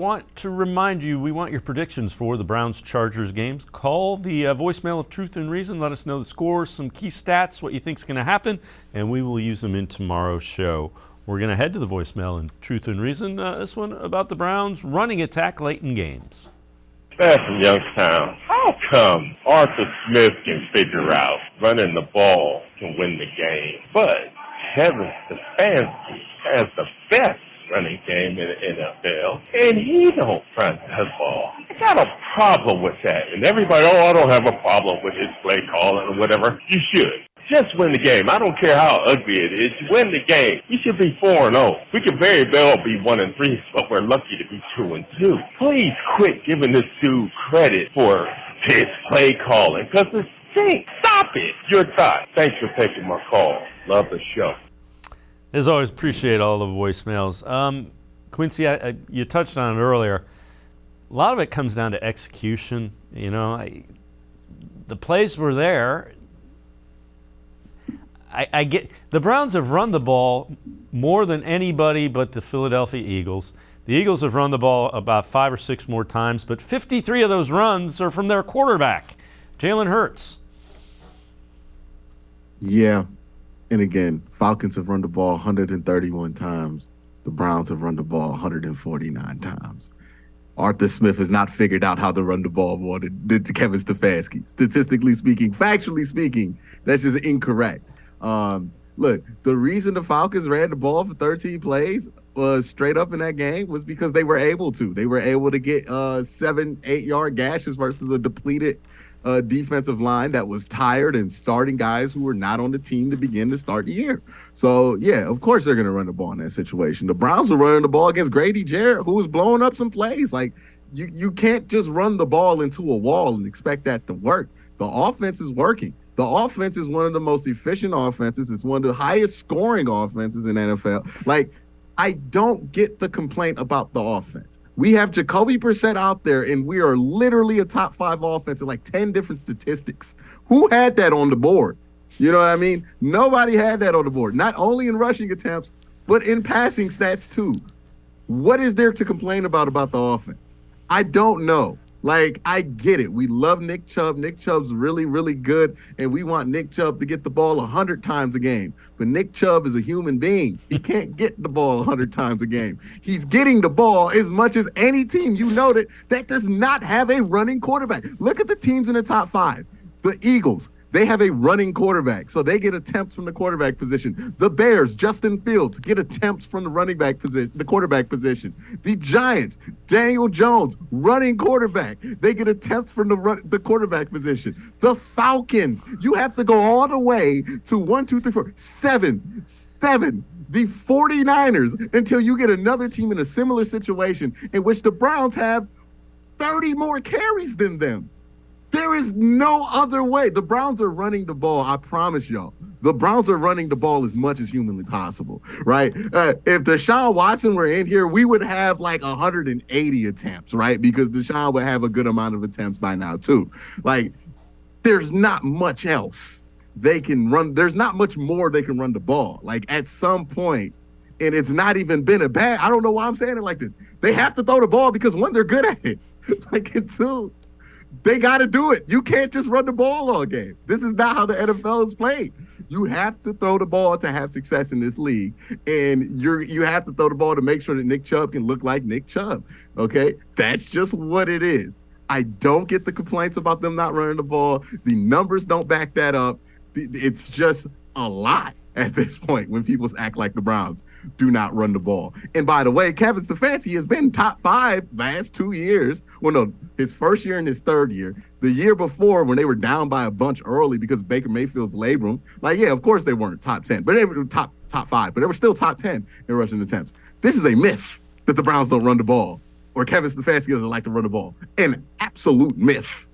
Want to remind you, we want your predictions for the Browns-Chargers games. Call the voicemail of Truth and Reason. Let us know the scores, some key stats, what you think is going to happen, and we will use them in tomorrow's show. We're going to head to the voicemail in Truth and Reason. This one about the Browns' running attack late in games. Beth from Youngstown, how come Arthur Smith can figure out running the ball can win the game, but Kevin Stefanski has the best running game in the NFL, and he don't run the ball? I got a problem with that. And everybody, I don't have a problem with his play calling or whatever. You should. Just win the game. I don't care how ugly it is. Just win the game. You should be 4-0. We could very well be 1-3, but we're lucky to be 2-2. Please quit giving this dude credit for his play calling, because it stinks. Stop it. Your thought. Thanks for taking my call. Love the show. As always, appreciate all the voicemails. Quincy, you touched on it earlier. A lot of it comes down to execution. You know, the plays were there. I get the Browns have run the ball more than anybody but the Philadelphia Eagles. The Eagles have run the ball about 5 or 6 more times, but 53 of those runs are from their quarterback, Jalen Hurts. Yeah. And again, Falcons have run the ball 131 times. The Browns have run the ball 149 times. Arthur Smith has not figured out how to run the ball more than Kevin Stefanski. Statistically speaking, factually speaking, that's just incorrect. Look, the reason the Falcons ran the ball for 13 plays was straight up in that game was because they were able to. They were able to get 7-8 yard gashes versus a depleted defensive line that was tired and starting guys who were not on the team to begin to start the year. So, yeah, of course they're going to run the ball in that situation. The Browns were running the ball against Grady Jarrett, who was blowing up some plays. Like, you can't just run the ball into a wall and expect that to work. The offense is working. The offense is one of the most efficient offenses. It's one of the highest scoring offenses in NFL. Like, I don't get the complaint about the offense. We have Jacoby Brissett out there, and we are literally a top 5 offense in like 10 different statistics. Who had that on the board? You know what I mean? Nobody had that on the board, not only in rushing attempts, but in passing stats too. What is there to complain about the offense? I don't know. Like, I get it. We love Nick Chubb. Nick Chubb's really, really good, and we want Nick Chubb to get the ball 100 times a game. But Nick Chubb is a human being. He can't get the ball 100 times a game. He's getting the ball as much as any team you noted that does not have a running quarterback. Look at the teams in the top 5. The Eagles, they have a running quarterback, so they get attempts from the quarterback position. The Bears, Justin Fields, get attempts from the running back position, the quarterback position. The Giants, Daniel Jones, running quarterback. They get attempts from the quarterback position. The Falcons, you have to go all the way to 1, 2, 3, 4, 7. The 49ers until you get another team in a similar situation in which the Browns have 30 more carries than them. There is no other way. The Browns are running the ball. I promise y'all. The Browns are running the ball as much as humanly possible, right? If Deshaun Watson were in here, we would have like 180 attempts, right? Because Deshaun would have a good amount of attempts by now too. Like, there's not much else they can run. There's not much more they can run the ball. Like, at some point, and it's not even been a bad. I don't know why I'm saying it like this. They have to throw the ball because, one, they're good at it. Like, and two, they got to do it. You can't just run the ball all game. This is not how the NFL is played. You have to throw the ball to have success in this league, and you have to throw the ball to make sure that Nick Chubb can look like Nick Chubb, okay? That's just what it is. I don't get the complaints about them not running the ball. The numbers don't back that up. It's just a lie at this point when people act like the Browns do not run the ball. And by the way, Kevin Stefanski has been top 5 last 2 years. Well, no, his first year and his third year. The year before, when they were down by a bunch early because Baker Mayfield's labrum, like, yeah, of course they weren't top 10, but they were top 5, but they were still top 10 in rushing attempts. This is a myth that the Browns don't run the ball or Kevin Stefanski doesn't like to run the ball. An absolute myth.